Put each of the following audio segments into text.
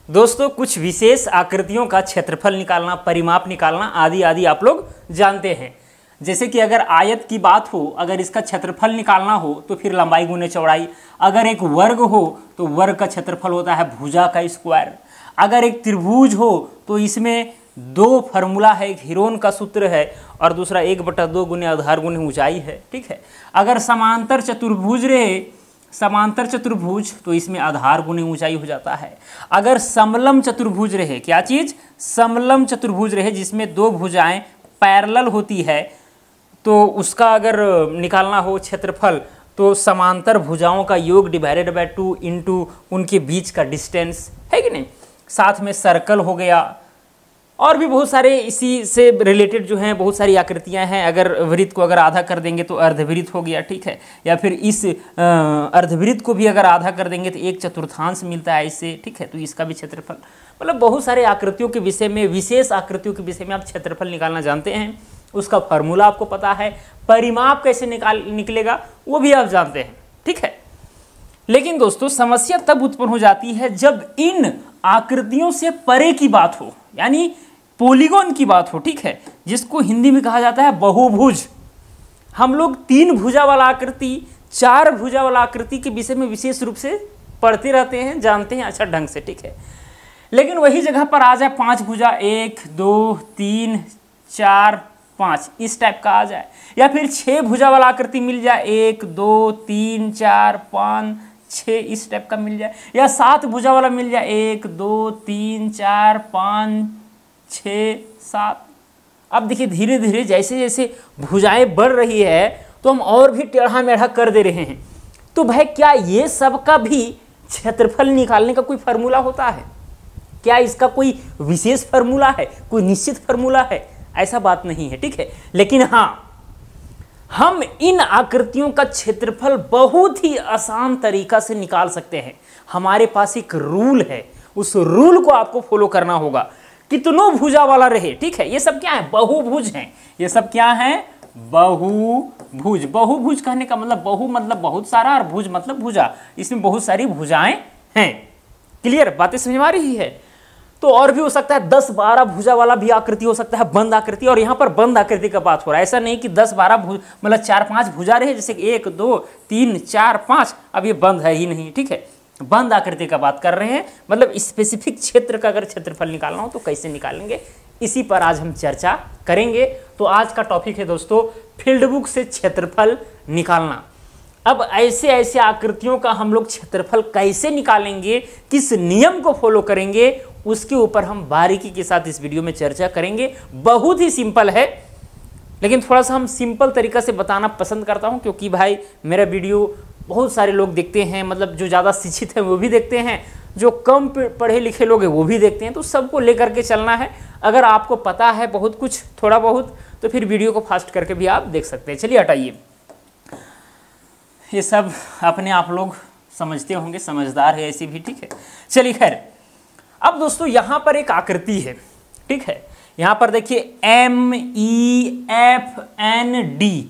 दोस्तों कुछ विशेष आकृतियों का क्षेत्रफल निकालना, परिमाप निकालना आदि आदि आप लोग जानते हैं। जैसे कि अगर आयत की बात हो, अगर इसका क्षेत्रफल निकालना हो तो फिर लंबाई गुने चौड़ाई। अगर एक वर्ग हो तो वर्ग का क्षेत्रफल होता है भुजा का स्क्वायर। अगर एक त्रिभुज हो तो इसमें दो फार्मूला है, एक हीरोन का सूत्र है और दूसरा 1/2 गुने आधार गुने ऊंचाई है। ठीक है। अगर समांतर चतुर्भुज रहे, समांतर चतुर्भुज, तो इसमें आधार गुने ऊंचाई हो जाता है। अगर समलम चतुर्भुज रहे, क्या चीज, समलम चतुर्भुज रहे जिसमें दो भुजाएं पैरेलल होती है, तो उसका अगर निकालना हो क्षेत्रफल तो समांतर भुजाओं का योग डिवाइडेड बाय 2 इंटू उनके बीच का डिस्टेंस, है कि नहीं। साथ में सर्कल हो गया और भी बहुत सारे इसी से रिलेटेड जो हैं बहुत सारी आकृतियां हैं। अगर वृत्त को अगर आधा कर देंगे तो अर्धवृत्त हो गया, ठीक है। या फिर इस अर्धवृत्त को भी अगर आधा कर देंगे तो 1/4 मिलता है इससे, ठीक है। तो इसका भी क्षेत्रफल, मतलब बहुत सारे आकृतियों के विषय में, विशेष आकृतियों के विषय में आप क्षेत्रफल निकालना जानते हैं। उसका फार्मूला आपको पता है, परिमाप कैसे निकलेगा वो भी आप जानते हैं, ठीक है। लेकिन दोस्तों समस्या तब उत्पन्न हो जाती है जब इन आकृतियों से परे की बात हो, यानी पॉलीगॉन की बात हो, ठीक है, जिसको हिंदी में कहा जाता है बहुभुज। हम लोग 3 भुजा वाला आकृति, 4 भुजा वाला आकृति के विषय में विशेष रूप से पढ़ते रहते हैं, जानते हैं अच्छा ढंग से, ठीक है। लेकिन वही जगह पर आ जाए 5 भुजा, 1 2 3 4 5 इस टाइप का आ जाए, या फिर 6 भुजा वाला आकृति मिल जाए, 1 2 3 4 5 6 इस टाइप का मिल जाए, या 7 भुजा वाला मिल जाए, 1 2 3 4 5 6 7। अब देखिए धीरे धीरे जैसे जैसे भुजाएं बढ़ रही है तो हम और भी टेढ़ा मेढ़ा कर दे रहे हैं। तो भाई क्या ये सब का भी क्षेत्रफल निकालने का कोई फार्मूला होता है? क्या इसका कोई विशेष फार्मूला है, कोई निश्चित फार्मूला है? ऐसा बात नहीं है, ठीक है। लेकिन हाँ, हम इन आकृतियों का क्षेत्रफल बहुत ही आसान तरीका से निकाल सकते हैं। हमारे पास एक रूल है, उस रूल को आपको फॉलो करना होगा। कितनों भुजा वाला रहे, ठीक है, ये सब क्या है, बहुभुज हैं। ये सब क्या है, बहुभुज। बहुभुज कहने का मतलब बहु मतलब बहुत सारा और भुज मतलब भुजा, इसमें बहुत सारी भुजाएं हैं। क्लियर, बातें समझ में आ रही है। तो और भी हो सकता है 10-12 भुजा वाला भी आकृति हो सकता है, बंद आकृति। और यहाँ पर बंद आकृति का बात हो रहा है, ऐसा नहीं कि 10-12 मतलब 4-5 भुजा रहे, जैसे 1 2 3 4 5। अब ये बंद है ही नहीं, ठीक है, बंद आकृति का बात कर रहे हैं। मतलब स्पेसिफिक क्षेत्र का अगर क्षेत्रफल निकालना हो तो कैसे निकालेंगे, इसी पर आज हम चर्चा करेंगे। तो आज का टॉपिक है दोस्तों फील्ड बुक से क्षेत्रफल निकालना। अब ऐसे ऐसे आकृतियों का हम लोग क्षेत्रफल कैसे निकालेंगे, किस नियम को फॉलो करेंगे, उसके ऊपर हम बारीकी के साथ इस वीडियो में चर्चा करेंगे। बहुत ही सिंपल है, लेकिन थोड़ा सा हम सिंपल तरीका से बताना पसंद करता हूं, क्योंकि भाई मेरा वीडियो बहुत सारे लोग देखते हैं। मतलब जो ज़्यादा शिक्षित हैं वो भी देखते हैं, जो कम पढ़े लिखे लोग हैं वो भी देखते हैं। तो सबको लेकर के चलना है। अगर आपको पता है बहुत कुछ, थोड़ा बहुत, तो फिर वीडियो को फास्ट करके भी आप देख सकते हैं। चलिए हटाइए, ये सब अपने आप लोग समझते होंगे, समझदार है ऐसी भी, ठीक है। चलिए खैर, अब दोस्तों यहाँ पर एक आकृति है, ठीक है। यहाँ पर देखिए MEFND,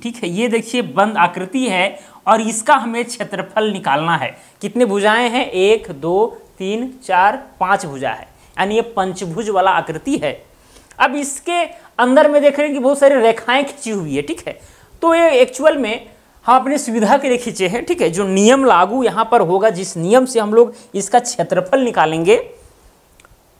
ठीक है, ये देखिए बंद आकृति है और इसका हमें क्षेत्रफल निकालना है। कितने भुजाएं हैं, 1 2 3 4 5 भुजा है, यानी ये पंचभुज वाला आकृति है। अब इसके अंदर में देख रहे हैं कि बहुत सारी रेखाएं खींची हुई है, ठीक है। तो ये एक्चुअल में हम अपनी सुविधा के लिए खींचे हैं, ठीक है। जो नियम लागू यहाँ पर होगा, जिस नियम से हम लोग इसका क्षेत्रफल निकालेंगे,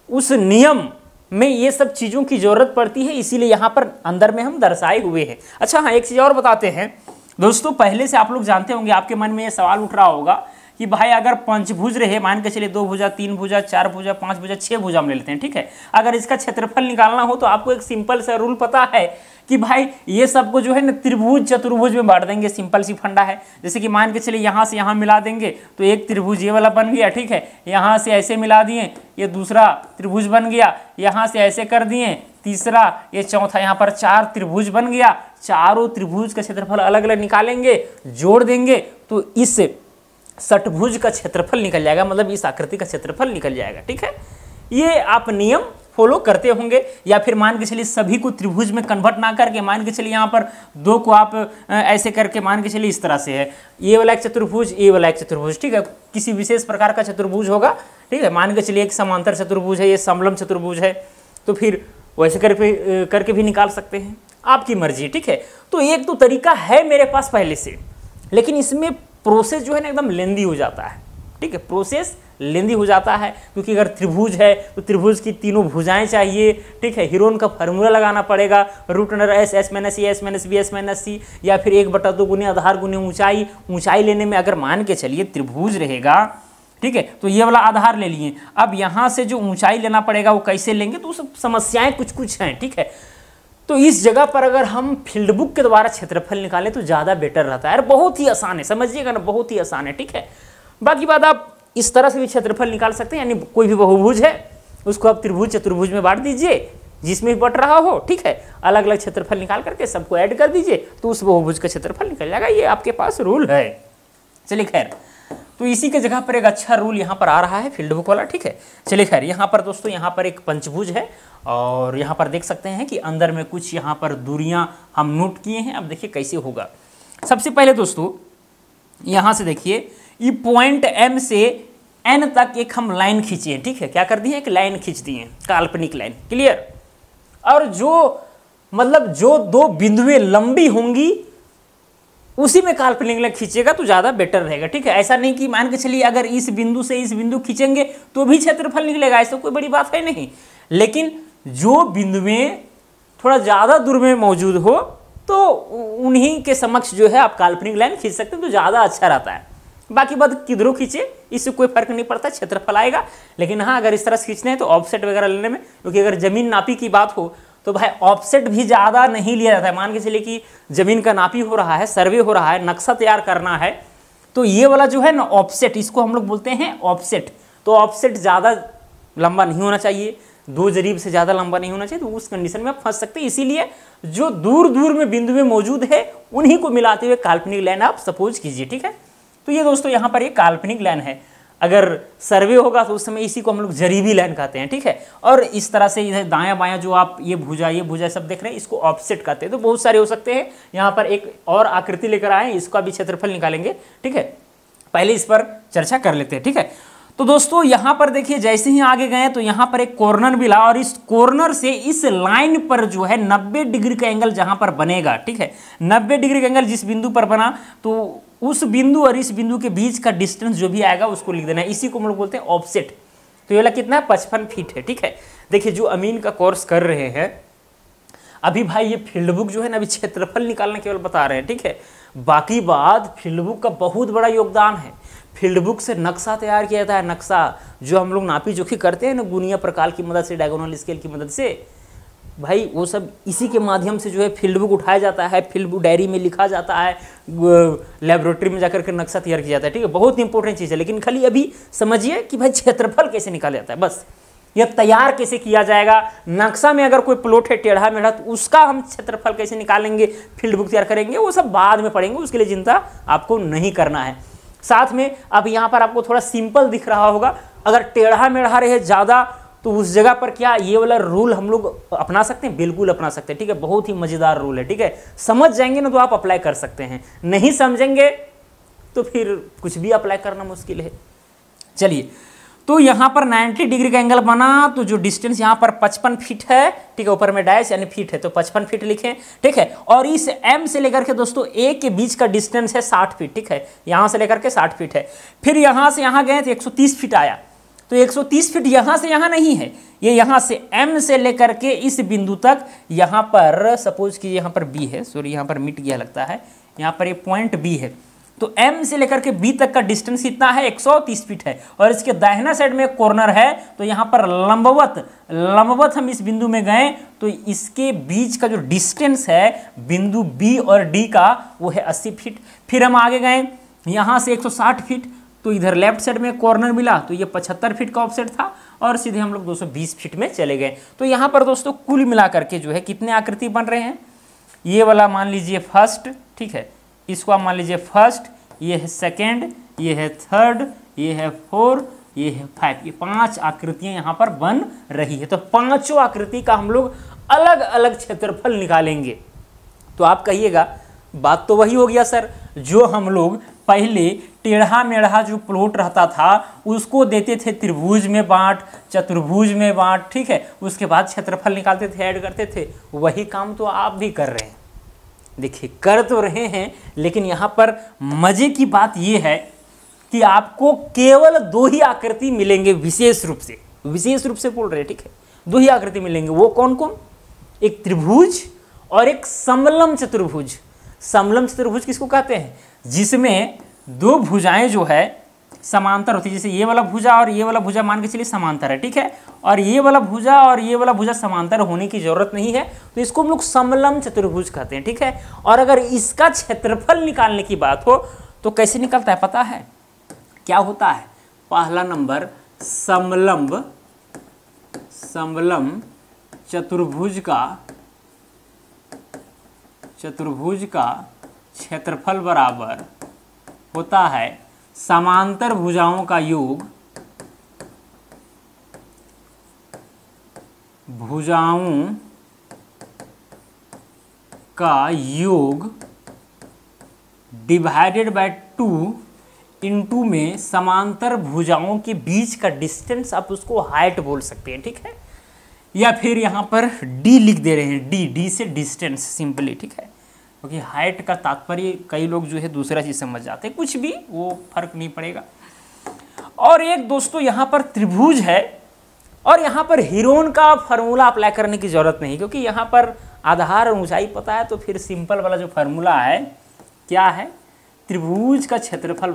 उस नियम में ये सब चीज़ों की जरूरत पड़ती है, इसीलिए यहाँ पर अंदर में हम दर्शाए हुए हैं। अच्छा हाँ, एक चीज़ और बताते हैं दोस्तों। पहले से आप लोग जानते होंगे, आपके मन में ये सवाल उठ रहा होगा कि भाई अगर पंचभुज रहे, मान के चलिए 2 भुजा 3 भुजा 4 भुजा 5 भुजा 6 भुजा हम ले लेते हैं, ठीक है। अगर इसका क्षेत्रफल निकालना हो तो आपको एक सिंपल सा रूल पता है कि भाई ये सबको जो है ना त्रिभुज चतुर्भुज में बांट देंगे। सिंपल सी फंडा है। जैसे कि मान के चलिए यहाँ से यहाँ मिला देंगे तो एक त्रिभुज ये वाला बन गया, ठीक है। यहाँ से ऐसे मिला दिए, ये दूसरा त्रिभुज बन गया। यहाँ से ऐसे कर दिए, तीसरा, ये चौथा, यहाँ पर 4 त्रिभुज बन गया। चारों त्रिभुज का क्षेत्रफल अलग अलग निकालेंगे, जोड़ देंगे तो इस षटभुज का क्षेत्रफल निकल जाएगा, मतलब इस आकृति का क्षेत्रफल निकल जाएगा, ठीक है। ये आप नियम फॉलो करते होंगे। या फिर मान के चलिए सभी को त्रिभुज में कन्वर्ट ना करके, मान के चलिए यहाँ पर 2 को आप ऐसे करके, मान के चलिए इस तरह से है, ये वाला एक चतुर्भुज, ये वाला एक चतुर्भुज, ठीक है। किसी विशेष प्रकार का चतुर्भुज होगा, ठीक है, मान के चलिए एक समांतर चतुर्भुज है, ये समलंब चतुर्भुज है, तो फिर वैसे करके भी निकाल सकते हैं, आपकी मर्जी। ठीक है, तो एक तो तरीका है मेरे पास पहले से, लेकिन इसमें प्रोसेस जो है ना एकदम लेंदी हो जाता है। ठीक है, प्रोसेस लेंदी हो जाता है, क्योंकि अगर त्रिभुज है तो त्रिभुज की तीनों भुजाएं चाहिए। ठीक है, हीरोन का फार्मूला लगाना पड़ेगा, root under s, s minus a, s minus b, s minus c, या फिर 1/2 गुने आधार गुने ऊंचाई। ऊंचाई लेने में अगर मान के चलिए त्रिभुज रहेगा, ठीक है, तो ये वाला आधार ले लिए। अब यहाँ से जो ऊंचाई लेना पड़ेगा वो कैसे लेंगे, तो सब समस्याएं कुछ कुछ हैं। ठीक है, तो इस जगह पर अगर हम फील्ड बुक के द्वारा क्षेत्रफल निकालें तो ज़्यादा बेटर रहता है। बहुत ही आसान है, समझिएगा ना, बहुत ही आसान है। ठीक है, बाकी बात आप इस तरह से भी क्षेत्रफल निकाल सकते हैं, यानी कोई भी बहुभुज है उसको आप त्रिभुज चतुर्भुज में बांट दीजिए, जिसमें भी बट रहा हो। ठीक है, अलग अलग क्षेत्रफल निकाल करके सबको ऐड कर दीजिए, तो उस बहुभुज का क्षेत्रफल निकल जाएगा। ये आपके पास रूल है। चलिए खैर, तो इसी के जगह पर एक अच्छा रूल यहाँ पर आ रहा है फील्ड बुक वाला। ठीक है, चलिए खैर, यहाँ पर दोस्तों यहाँ पर एक पंचभुज है, और यहाँ पर देख सकते हैं कि अंदर में कुछ यहाँ पर दूरियाँ हम नोट किए हैं। अब देखिए कैसे होगा। सबसे पहले दोस्तों यहाँ से देखिए, ये पॉइंट M से N तक एक हम लाइन खींचे। ठीक है, क्या कर दिए, एक लाइन खींच दिए, काल्पनिक लाइन। क्लियर। और जो मतलब जो दो बिंदुएं लंबी होंगी उसी में काल्पनिक लाइन खींचेगा तो ज़्यादा बेटर रहेगा। ठीक है, ऐसा नहीं कि मान के चलिए अगर इस बिंदु से इस बिंदु खींचेंगे तो भी क्षेत्रफल निकलेगा, ऐसा कोई बड़ी बात है नहीं। लेकिन जो बिंदुएं थोड़ा ज़्यादा दूर में मौजूद हो तो उन्हीं के समक्ष जो है आप काल्पनिक लाइन खींच सकते हैं, तो ज़्यादा अच्छा रहता है। बाकी बात किधरों खींचे इससे कोई फर्क नहीं पड़ता, क्षेत्रफल आएगा। लेकिन हाँ, अगर इस तरह से खींचने हैं तो ऑफसेट वगैरह लेने में, क्योंकि अगर जमीन नापी की बात हो तो भाई ऑफसेट भी ज़्यादा नहीं लिया जाता है। मान के चलिए कि जमीन का नापी हो रहा है, सर्वे हो रहा है, नक्शा तैयार करना है, तो ये वाला जो है ना ऑफसेट, इसको हम लोग बोलते हैं ऑफसेट। तो ऑफसेट ज़्यादा लंबा नहीं होना चाहिए, 2 जरीब से ज़्यादा लंबा नहीं होना चाहिए, तो उस कंडीशन में आप फंस सकते हैं। इसीलिए जो दूर दूर में बिंदु में मौजूद है उन्हीं को मिलाते हुए काल्पनिक लाइन आप सपोज कीजिए। ठीक है, तो ये दोस्तों यहाँ पर एक काल्पनिक लाइन है। अगर सर्वे होगा तो उस समय इसी को हम लोग जरीबी लाइन कहते हैं। ठीक है, और इस तरह से इधर दायां बायां जो आप ये भुजा सब देख रहे हैं, इसको ऑफसेट कहते हैं। तो बहुत सारे हो सकते हैं। यहाँ पर एक और आकृति लेकर आए, इसका भी क्षेत्रफल निकालेंगे। ठीक है, पहले इस पर चर्चा कर लेते हैं। ठीक है, तो दोस्तों यहाँ पर देखिए, जैसे ही आगे गए तो यहाँ पर एक कॉर्नर मिला, और इस कॉर्नर से इस लाइन पर जो है 90 डिग्री का एंगल जहाँ पर बनेगा। ठीक है, 90 डिग्री का एंगल जिस बिंदु पर बना, तो उस बिंदु और इस बिंदु के बीच का डिस्टेंस जो भी आएगा उसको लिख देना है। इसी को हम लोग बोलते हैं ऑफसेट। तो ये वाला कितना है, 55 फीट है। ठीक है, देखिए जो अमीन का कोर्स कर रहे हैं अभी भाई, ये फील्ड बुक जो है ना अभी क्षेत्रफल निकालना केवल बता रहे हैं। ठीक है, बाकी बात फील्ड बुक का बहुत बड़ा योगदान है। फील्ड बुक से नक्शा तैयार किया जाता है, नक्शा जो हम लोग नापी जोखी करते हैं ना गुनिया प्रकार की मदद से, डायगोनल स्केल की मदद से, भाई वो सब इसी के माध्यम से जो है फील्ड बुक उठाया जाता है, फील्ड बुक डायरी में लिखा जाता है, लेबोरेटरी में जाकर के नक्शा तैयार किया जाता है। ठीक है, बहुत इंपॉर्टेंट चीज़ है। लेकिन खाली अभी समझिए कि भाई क्षेत्रफल कैसे निकाला जाता है, बस यह तैयार कैसे किया जाएगा। नक्शा में अगर कोई प्लॉट है टेढ़ा मेढ़ा तो उसका हम क्षेत्रफल कैसे निकालेंगे, फील्ड बुक तैयार करेंगे, वो सब बाद में पढ़ेंगे, उसके लिए चिंता आपको नहीं करना है। साथ में अब यहाँ पर आपको थोड़ा सिंपल दिख रहा होगा, अगर टेढ़ा मेढ़ा रहे ज़्यादा तो उस जगह पर क्या ये वाला रूल हम लोग अपना सकते हैं, बिल्कुल अपना सकते हैं। ठीक है, बहुत ही मज़ेदार रूल है। ठीक है, समझ जाएंगे ना तो आप अप्लाई कर सकते हैं, नहीं समझेंगे तो फिर कुछ भी अप्लाई करना मुश्किल है। चलिए, तो यहाँ पर 90 डिग्री का एंगल बना, तो जो डिस्टेंस यहाँ पर 55 फीट है। ठीक है, ऊपर में डैश यानी फीट है तो 55 फीट लिखें। ठीक है, और इस M से लेकर के दोस्तों A के बीच का डिस्टेंस है 60 फीट। ठीक है, यहाँ से लेकर के 60 फीट है। फिर यहाँ से यहाँ गए तो 130 फीट आया, तो 130 फीट यहाँ से यहाँ नहीं है, ये यहाँ से M से लेकर के इस बिंदु तक, यहाँ पर सपोज कि यहाँ पर B है, सॉरी यहाँ पर मिट गया लगता है, यहाँ पर ये पॉइंट B है, तो M से लेकर के B तक का डिस्टेंस कितना है, 130 फीट है। और इसके दाहिना साइड में एक कॉर्नर है, तो यहाँ पर लंबवत हम इस बिंदु में गए तो इसके बीच का जो डिस्टेंस है बिंदु B और D का वो है 80 फीट। फिर हम आगे गए यहाँ से 160 फीट, तो इधर लेफ्ट साइड में कॉर्नर मिला, तो ये 75 फीट का ऑफसेट था, और सीधे हम लोग 220 फीट में चले गए। तो यहाँ पर दोस्तों कुल मिला करके जो है कितने आकृति बन रहे हैं, ये वाला मान लीजिए फर्स्ट। ठीक है, इसको आप मान लीजिए फर्स्ट, ये है सेकेंड, ये है थर्ड, ये है फोर्थ, ये है 5, ये 5 आकृतियाँ यहाँ पर बन रही है। तो पांचों आकृति का हम लोग अलग अलग क्षेत्रफल निकालेंगे। तो आप कहिएगा बात तो वही हो गया सर जो हम लोग पहले टेढ़ा मेढ़ा जो प्लॉट रहता था उसको देते थे त्रिभुज में बांट, चतुर्भुज में बांट, ठीक है। उसके बाद क्षेत्रफल निकालते थे, ऐड करते थे। वही काम तो आप भी कर रहे हैं। देखिए कर तो रहे हैं, लेकिन यहाँ पर मजे की बात यह है कि आपको केवल 2 ही आकृति मिलेंगे विशेष रूप से बोल रहे हैं, ठीक है। 2 ही आकृति मिलेंगे, वो कौन कौन? एक त्रिभुज और एक समलम चतुर्भुज। समलम चतुर्भुज किसको कहते हैं? जिसमें 2 भुजाएं जो है समांतर होती है। जैसे ये वाला भुजा और ये वाला भुजा मान के चलिए समांतर है, ठीक है। और ये वाला भुजा और ये वाला भुजा समांतर होने की जरूरत नहीं है, तो इसको हम लोग समलम चतुर्भुज कहते हैं, ठीक है। और अगर इसका क्षेत्रफल निकालने की बात हो तो कैसे निकलता है पता है? क्या होता है? पहला नंबर समलम चतुर्भुज का क्षेत्रफल बराबर होता है समांतर भुजाओं का योग, डिवाइडेड बाय 2 इंटू में समांतर भुजाओं के बीच का डिस्टेंस, आप उसको हाइट बोल सकते हैं, ठीक है। या फिर यहाँ पर डी लिख दे रहे हैं, डी से डिस्टेंस सिंपली, ठीक है। क्योंकि हाइट का तात्पर्य कई लोग जो है दूसरा चीज समझ जाते हैं, कुछ भी वो फर्क नहीं पड़ेगा। और एक दोस्तों यहाँ पर त्रिभुज है, और यहाँ पर हीरोन का फॉर्मूला अप्लाई करने की जरूरत नहीं, क्योंकि यहाँ पर आधार और ऊंचाई पता है। तो फिर सिंपल वाला जो फॉर्मूला है क्या है? त्रिभुज का क्षेत्रफल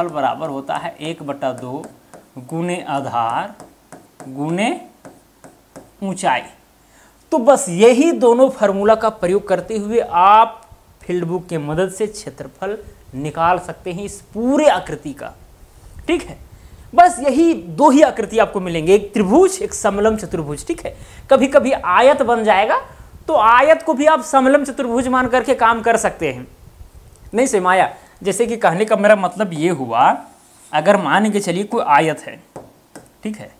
बराबर होता है 1/2 गुने आधार गुने ऊंचाई। तो बस यही दोनों फार्मूला का प्रयोग करते हुए आप फील्ड बुक के मदद से क्षेत्रफल निकाल सकते हैं इस पूरे आकृति का, ठीक है। बस यही 2 ही आकृति आपको मिलेंगे, एक त्रिभुज, एक समलम चतुर्भुज, ठीक है। कभी कभी आयत बन जाएगा तो आयत को भी आप समलम चतुर्भुज मान करके काम कर सकते हैं। नहीं सेमाया, जैसे कि कहने का मेरा मतलब ये हुआ, अगर मान के चलिए कोई आयत है, ठीक है,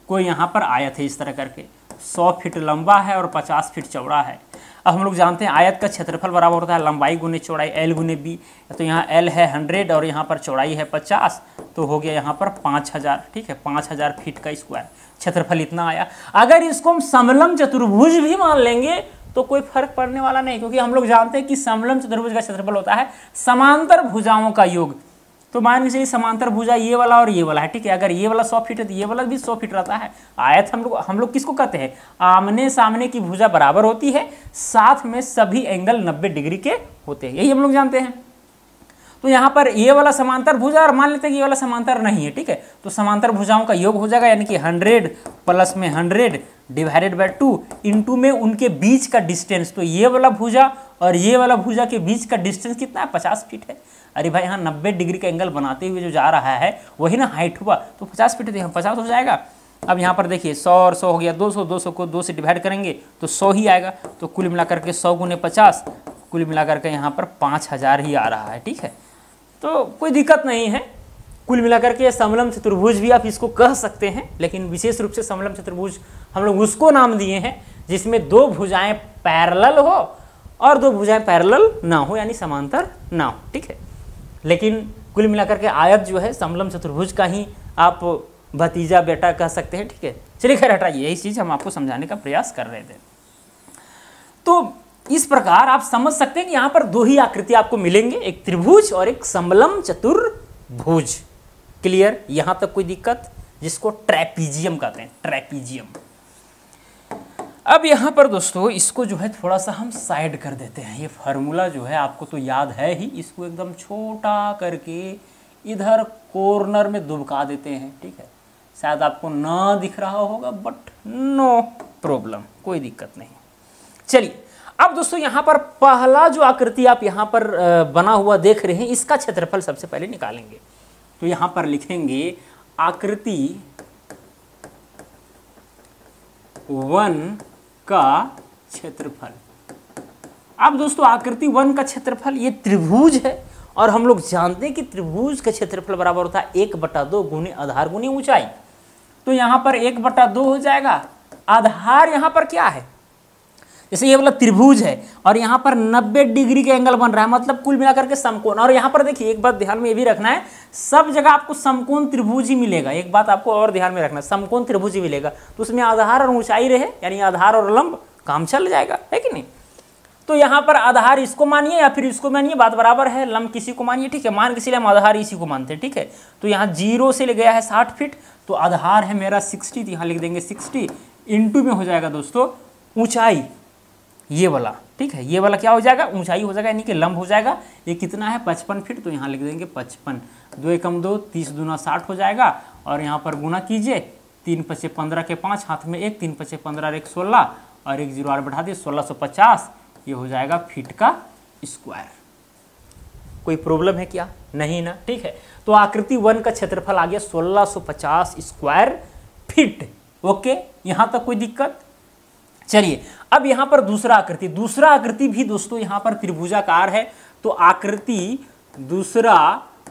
कोई यहाँ पर आयत है इस तरह करके 100 फीट लंबा है और 50 फीट चौड़ा है। अब हम लोग जानते हैं आयत का क्षेत्रफल बराबर होता है लंबाई गुने चौड़ाई, L गुने B। तो यहाँ L है 100 और यहाँ पर चौड़ाई है 50, तो हो गया यहाँ पर 5000, ठीक है। 5000 फीट का स्क्वायर क्षेत्रफल इतना आया। अगर इसको हम समलम चतुर्भुज भी मान लेंगे तो कोई फर्क पड़ने वाला नहीं, क्योंकि हम लोग जानते हैं कि समलम चतुर्भुज का क्षेत्रफल होता है समांतर भुजाओं का योग। तो मान के चलिए समांतर भुजा ये वाला और ये वाला है, ठीक है। अगर ये वाला 100 फीट है तो ये वाला भी 100 फीट रहता है। आयत हम लोग किसको कहते हैं? आमने सामने की भुजा बराबर होती है, साथ में सभी एंगल 90 डिग्री के होते हैं, यही हम लोग जानते हैं। तो यहाँ पर ये वाला समांतर भुजा और मान लेते हैं कि ये वाला समांतर नहीं है, ठीक है। तो समांतर भुजाओं का योग हो जाएगा, यानी कि 100 प्लस में 100 डिवाइडेड बाय 2 इंटू में उनके बीच का डिस्टेंस। तो ये वाला भुजा और ये वाला भुजा के बीच का डिस्टेंस कितना है? 50 फीट है। अरे भाई यहाँ 90 डिग्री का एंगल बनाते हुए जो जा रहा है वही ना हाइट हुआ, तो 50 फीट यहाँ 50 हो जाएगा। अब यहाँ पर देखिए 100 और 100 हो गया 200, 200 को 2 से डिवाइड करेंगे तो 100 ही आएगा। तो कुल मिलाकर के 100 गुने 50, कुल मिलाकर के यहाँ पर 5000 ही आ रहा है, ठीक है। तो कोई दिक्कत नहीं है, कुल मिलाकर के समलम चतुर्भुज भी आप इसको कह सकते हैं। लेकिन विशेष रूप से समलम चतुर्भुज हम लोग उसको नाम दिए हैं जिसमें 2 भुजाएं पैरेलल हो और 2 भुजाएं पैरेलल ना हो, यानी समांतर ना हो, ठीक है। लेकिन कुल मिलाकर के आयत जो है समलम चतुर्भुज का ही आप भतीजा बेटा कह सकते हैं, ठीक है। चलिए खैर हटाइए, यही चीज़ हम आपको समझाने का प्रयास कर रहे थे। तो इस प्रकार आप समझ सकते हैं कि यहाँ पर 2 ही आकृति आपको मिलेंगे, एक त्रिभुज और एक समलम चतुर्भुज। क्लियर? यहाँ तक कोई दिक्कत? जिसको ट्रेपीजियम कहते हैं, ट्रेपीजियम। अब यहाँ पर दोस्तों इसको जो है थोड़ा सा हम साइड कर देते हैं। ये फार्मूला जो है आपको तो याद है ही, इसको एकदम छोटा करके इधर कॉर्नर में दुबका देते हैं, ठीक है। शायद आपको ना दिख रहा होगा, बट नो प्रॉब्लम, कोई दिक्कत नहीं। चलिए अब दोस्तों यहाँ पर पहला जो आकृति आप यहाँ पर बना हुआ देख रहे हैं, इसका क्षेत्रफल सबसे पहले निकालेंगे। तो यहाँ पर लिखेंगे आकृति 1 का क्षेत्रफल। अब दोस्तों आकृति 1 का क्षेत्रफल ये त्रिभुज है, और हम लोग जानते हैं कि त्रिभुज का क्षेत्रफल बराबर होता है 1/2 गुने आधार गुने ऊंचाई। तो यहाँ पर 1/2 हो जाएगा। आधार यहाँ पर क्या है? जैसे ये वाला त्रिभुज है और यहाँ पर 90 डिग्री के एंगल बन रहा है, मतलब कुल मिलाकर के समकोण। और यहाँ पर देखिए एक बात ध्यान में ये भी रखना है, सब जगह आपको समकोण त्रिभुज ही मिलेगा। एक बात आपको और ध्यान में रखना है, समकोण त्रिभुज ही मिलेगा, तो उसमें आधार और ऊंचाई रहे, यानी आधार और लंब, काम चल जाएगा, है कि नहीं। तो यहाँ पर आधार इसको मानिए या फिर इसको मानिए, बात बराबर है। लंब किसी को मानिए, ठीक है, मान किसी हम आधार इसी को मानते हैं, ठीक है। तो यहाँ 0 से ले गया है 60 फीट, तो आधार है मेरा 60, तो यहाँ लिख देंगे 60 इंटू में हो जाएगा दोस्तों ऊंचाई, ये वाला, ठीक है, ये वाला क्या हो जाएगा, ऊंचाई हो जाएगा, यानी कि लंब हो जाएगा। ये कितना है 55 फीट, तो यहाँ लिख देंगे 55, 2 एकम 2, 30 दूना 60 हो जाएगा। और यहाँ पर गुना कीजिए, 3 पचे 15 के 5, हाथ में 1, 3 पचे 15 1 16 और 1 0 और बढ़ा दिए 1650, ये हो जाएगा फीट का स्क्वायर। कोई प्रॉब्लम है क्या, नहीं ना, ठीक है। तो आकृति 1 का क्षेत्रफल आ गया 1650 स्क्वायर फीट। ओके, यहां तक कोई दिक्कत। चलिए अब यहां पर दूसरा आकृति भी दोस्तों यहां पर त्रिभुजाकार है। तो आकृति दूसरा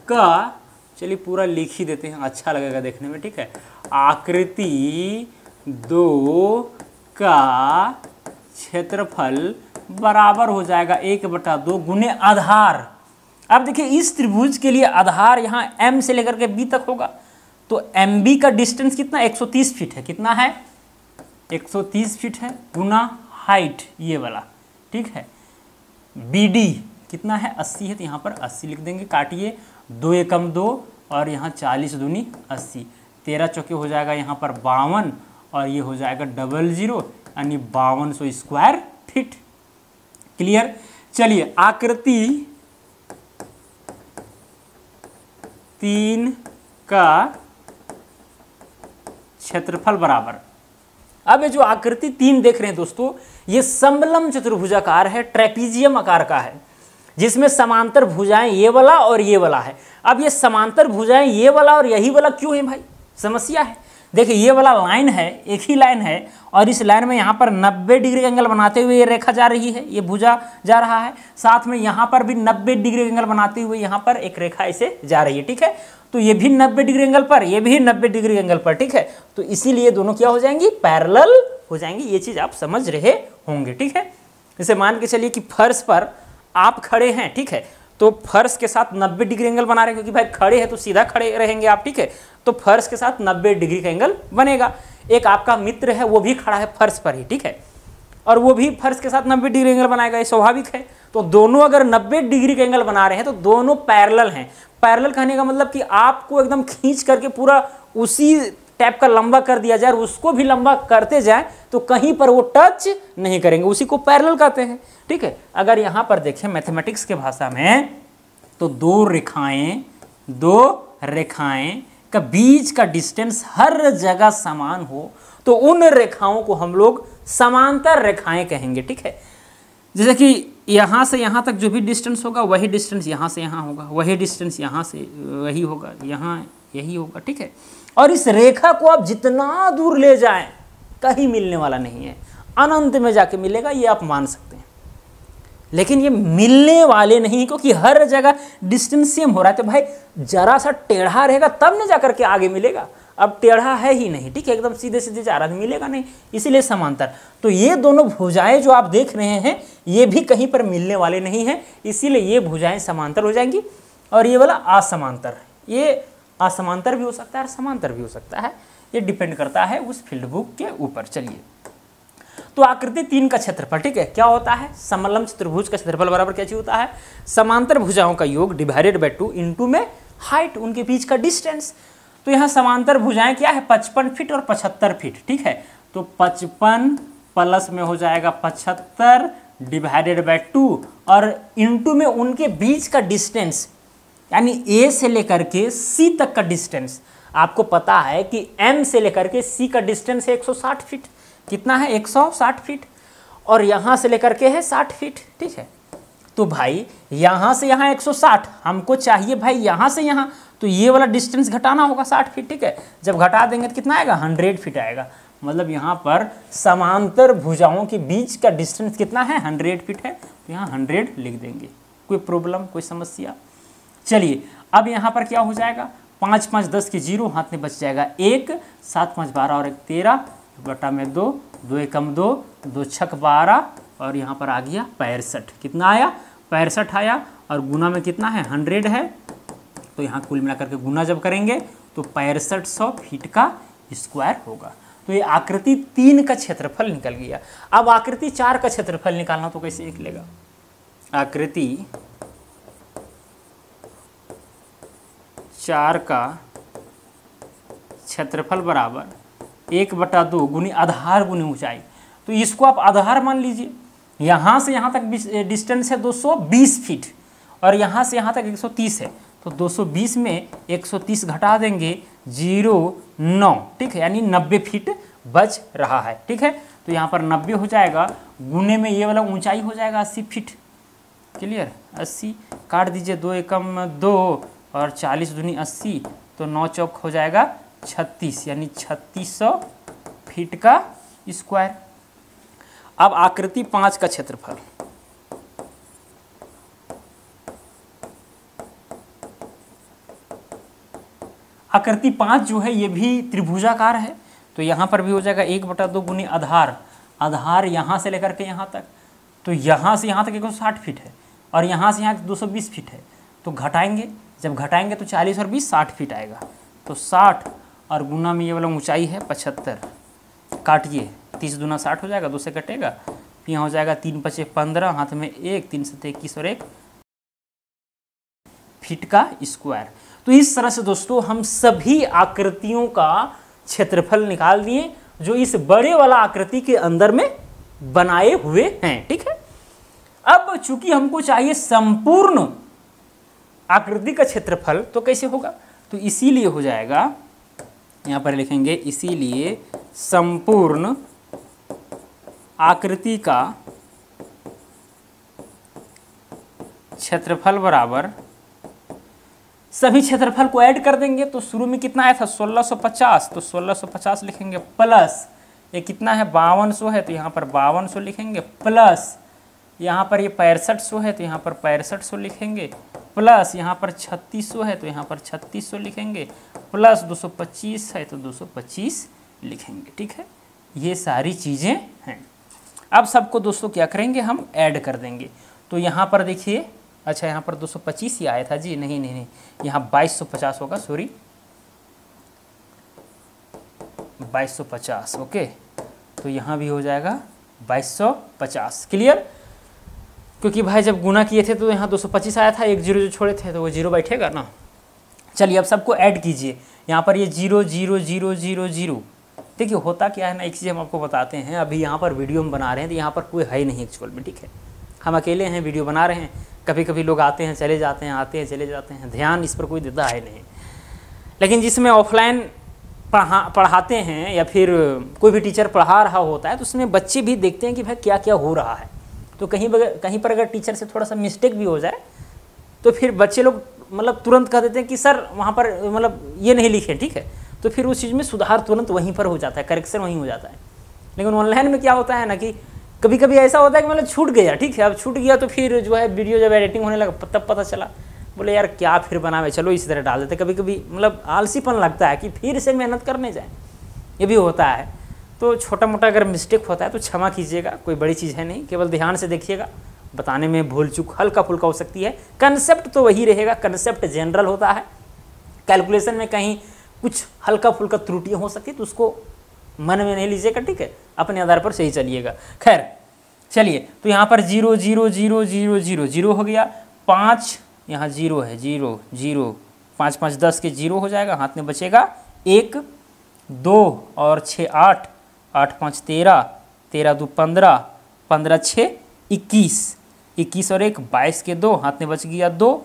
का, चलिए पूरा लिख ही देते हैं, अच्छा लगेगा देखने में, ठीक है। आकृति 2 का क्षेत्रफल बराबर हो जाएगा 1/2 गुने आधार। अब देखिए इस त्रिभुज के लिए आधार यहाँ m से लेकर के b तक होगा, तो MB का डिस्टेंस कितना 130 फीट है, कितना है 130 फीट है, गुना हाइट ये वाला, ठीक है। BD कितना है 80 है, तो यहाँ पर 80 लिख देंगे, काटिए 2 एकम 2 और यहाँ 40 दूनी 80, 13 चौके हो जाएगा यहाँ पर 52 और ये हो जाएगा 00 यानी 5200 स्क्वायर फीट। क्लियर। चलिए आकृति 3 का क्षेत्रफल बराबर, अब ये जो आकृति 3 देख रहे हैं दोस्तों, ये समलंब चतुर्भुजाकार है, ट्रेपीजियम आकार का है, जिसमें समांतर भुजाएं ये वाला और ये वाला है। अब ये समांतर भुजाएं ये वाला और यही वाला क्यों है भाई, समस्या है। देखिए ये वाला लाइन है, एक ही लाइन है और इस लाइन में यहाँ पर 90 डिग्री एंगल बनाते हुए ये रेखा जा रही है, ये भुजा जा रहा है, साथ में यहाँ पर भी 90 डिग्री एंगल बनाते हुए यहाँ पर एक रेखा ऐसे जा रही है, ठीक है। तो ये भी 90 डिग्री एंगल पर, ये भी 90 डिग्री एंगल पर, ठीक है। तो इसीलिए दोनों क्या हो जाएंगी, पैरेलल हो जाएंगी। ये चीज आप समझ रहे होंगे, ठीक है। जैसे मान के चलिए कि फर्श पर आप खड़े हैं, ठीक है, तो फर्श के साथ 90 डिग्री एंगल बना रहे हैं, क्योंकि भाई खड़े हैं तो सीधा खड़े रहेंगे आप, ठीक है। तो फर्श के साथ 90 डिग्री का एंगल बनेगा। एक आपका मित्र है, वो भी खड़ा है फर्श पर ही, ठीक है, और वो भी फर्श के साथ 90 डिग्री एंगल बनाएगा, ये स्वाभाविक है। तो दोनों अगर 90 डिग्री का एंगल बना रहे हैं तो दोनों पैरेलल हैं। पैरेलल कहने का मतलब कि आपको एकदम खींच करके पूरा उसी टाइप का लंबा कर दिया जाए और उसको भी लंबा करते जाए तो कहीं पर वो टच नहीं करेंगे, उसी को पैरेलल कहते हैं, ठीक है। अगर यहाँ पर देखें मैथमेटिक्स के भाषा में, तो दो रेखाएं का बीच का डिस्टेंस हर जगह समान हो तो उन रेखाओं को हम लोग समांतर रेखाएं कहेंगे, ठीक है। जैसे कि यहाँ से यहाँ तक जो भी डिस्टेंस होगा वही डिस्टेंस यहाँ से यहाँ होगा, वही डिस्टेंस यहाँ से वही होगा, यहाँ यही होगा, ठीक है। और इस रेखा को आप जितना दूर ले जाएं कहीं मिलने वाला नहीं है, अनंत में जाके मिलेगा, ये आप मान सकते हैं। लेकिन ये मिलने वाले नहीं, क्योंकि हर जगह डिस्टेंस सेम हो रहा है। तो भाई जरा सा टेढ़ा रहेगा तब न जाकर के आगे मिलेगा, अब टेढ़ा है ही नहीं, ठीक है, एकदम सीधे सीधे जा रहा है, मिलेगा नहीं, इसीलिए समांतर। तो ये दोनों भुजाएं जो आप देख रहे हैं ये भी कहीं पर मिलने वाले नहीं हैं, इसीलिए ये भुजाएं समांतर हो जाएंगी और ये वाला असमांतर। ये असमांतर भी हो सकता है और समांतर भी हो सकता है, ये डिपेंड करता है उस फील्ड बुक के ऊपर। चलिए, तो आकृति 3 का क्षेत्रफल, ठीक है, क्या होता है, समलंब चतुर्भुज का क्षेत्रफल बराबर क्या चीज होता है, समांतर भुजाओं का योग डिवाइडेड बाय 2 इंटू में हाइट, उनके बीच का डिस्टेंस। तो यहाँ समांतर भुजाएं क्या है, 55 फीट और 75 फीट, ठीक है। तो 55 प्लस में हो जाएगा 75 डिवाइडेड बाय 2 और इंटू में उनके बीच का डिस्टेंस, यानी ए से लेकर के सी तक का डिस्टेंस। आपको पता है कि एम से लेकर के सी का डिस्टेंस है 160 फीट, कितना है 160 फीट, और यहाँ से लेकर के है 60 फीट, ठीक है। तो भाई यहाँ से यहाँ 160, हमको चाहिए भाई यहाँ से यहाँ, तो ये वाला डिस्टेंस घटाना होगा 60 फीट, ठीक है। जब घटा देंगे तो कितना आएगा, 100 फीट आएगा। मतलब यहाँ पर समांतर भुजाओं के बीच का डिस्टेंस कितना है, 100 फीट है, तो यहाँ 100 लिख देंगे। कोई प्रॉब्लम, कोई समस्या। चलिए अब यहाँ पर क्या हो जाएगा, 5 5 10 के 0, हाथ में बच जाएगा 1, 7 5 12 और 1 13 बटा में 2, 2 एकम 2, 2 छक 12 और यहाँ पर आ गया 65। कितना आया? 65 आया। और गुना में कितना है? 100 है। तो यहाँ कुल मिलाकर के गुना जब करेंगे तो 6500 फीट का स्क्वायर होगा। तो ये आकृति 3 का क्षेत्रफल निकल गया। अब आकृति 4 का क्षेत्रफल निकालना तो कैसे निकलेगा? आकृति 4 का क्षेत्रफल बराबर 1/2 गुनी आधार गुनी ऊंचाई। तो इसको आप आधार मान लीजिए। यहाँ से यहाँ तक डिस्टेंस है 220 फीट और यहाँ से यहाँ तक 130 है। तो 220 में 130 घटा देंगे 0.9, ठीक है, यानी 90 फीट बच रहा है। ठीक है, तो यहाँ पर 90 हो जाएगा, गुने में ये वाला ऊंचाई हो जाएगा 80 फीट। क्लियर? 80 काट दीजिए, 2 एकम 2 और 40 दूनी 80, तो 9 चौक हो जाएगा 36, यानी 3600 फीट का स्क्वायर। अब आकृति 5 का क्षेत्रफल। आकृति 5 जो है ये भी त्रिभुजाकार है। तो यहाँ पर भी हो जाएगा 1/2 गुनी आधार। आधार यहाँ से लेकर के यहाँ तक, तो यहाँ से यहाँ तक 160 फीट है और यहाँ से यहाँ 220 फीट है। तो घटाएंगे, जब घटाएंगे तो 40 और 20 60 फीट आएगा। तो 60 और गुना में ये वाला ऊंचाई है 75। काटिए, 30 दूना 60 हो जाएगा, 2 से कटेगा, फिर यहाँ हो जाएगा 3 × 5 = 15, हाथ में 1, 3 × 7 = 21 और 1 फीट का स्क्वायर। तो इस तरह से दोस्तों हम सभी आकृतियों का क्षेत्रफल निकाल दिए जो इस बड़े वाला आकृति के अंदर में बनाए हुए हैं। ठीक है, अब चूंकि हमको चाहिए संपूर्ण आकृति का क्षेत्रफल, तो कैसे होगा? तो इसीलिए हो जाएगा, यहाँ पर लिखेंगे इसीलिए संपूर्ण आकृति का क्षेत्रफल बराबर, सभी क्षेत्रफल को ऐड कर देंगे। तो शुरू में कितना आया था? 1650, तो 1650 लिखेंगे, प्लस ये कितना है? 5200 है, तो यहाँ पर 5200 लिखेंगे, प्लस यहाँ पर ये 6500 है, तो यहाँ पर 6500 लिखेंगे, प्लस यहाँ पर 3600 है, तो यहाँ पर 3600 लिखेंगे, प्लस 225 है तो 225 लिखेंगे। ठीक है, ये सारी चीज़ें हैं। अब सबको दोस्तों क्या करेंगे? हम ऐड कर देंगे। तो यहाँ पर देखिए, अच्छा यहाँ पर 225 ही आया था जी, नहीं नहीं नहीं, यहाँ 2250 होगा, सॉरी 2250। ओके, तो यहाँ भी हो जाएगा 2250। क्लियर? क्योंकि भाई जब गुना किए थे तो यहाँ 225 आया था, 1 0 जो छोड़े थे तो वो 0 बैठेगा ना। चलिए अब सबको ऐड कीजिए। यहाँ पर ये 0 0 0 0 0। देखिए होता क्या है ना, एक चीज़ हम आपको बताते हैं। अभी यहाँ पर वीडियो हम बना रहे हैं तो यहाँ पर कोई है नहीं एक्चुअल में। ठीक है, हम अकेले हैं, वीडियो बना रहे हैं। कभी कभी लोग आते हैं चले जाते हैं, आते हैं चले जाते हैं, ध्यान इस पर कोई देता है नहीं। लेकिन जिसमें ऑफलाइन पढ़ाते हैं या फिर कोई भी टीचर पढ़ा रहा होता है तो उसमें बच्चे भी देखते हैं कि भाई क्या क्या हो रहा है। तो कहीं पर अगर टीचर से थोड़ा सा मिस्टेक भी हो जाए तो फिर बच्चे लोग मतलब तुरंत कह देते हैं कि सर वहाँ पर मतलब ये नहीं लिखे। ठीक है, तो फिर उस चीज़ में सुधार तुरंत वहीं पर हो जाता है, करेक्शन वहीं हो जाता है। लेकिन ऑनलाइन में क्या होता है ना कि कभी कभी ऐसा होता है कि मतलब छूट गया। ठीक है, अब छूट गया तो फिर जो है वीडियो जब एडिटिंग होने लगा तब पता चला, बोले यार क्या फिर बनावे, चलो इसी तरह डाल देते। कभी कभी मतलब आलसीपन लगता है कि फिर से मेहनत करने जाए, ये भी होता है। तो छोटा मोटा अगर मिस्टेक होता है तो क्षमा कीजिएगा, कोई बड़ी चीज़ है नहीं, केवल ध्यान से देखिएगा। बताने में भूल चूक हल्का फुल्का हो सकती है, कंसेप्ट तो वही रहेगा, कंसेप्ट जनरल होता है। कैलकुलेशन में कहीं कुछ हल्का फुल्का त्रुटियाँ हो सकती है तो उसको मन में नहीं लीजिएगा। ठीक है, अपने आधार पर सही चलिएगा। खैर चलिए, तो यहाँ पर 0 0 0 0 0 0 हो गया, 5 यहाँ 0 है, 0 0 5 5 10 के 0 हो जाएगा, हाथ में बचेगा 1 2 और 6 8 8 5 13 13 2 15 15 6 21 21 और 1 22 के 2, हाथ में बच गया 2।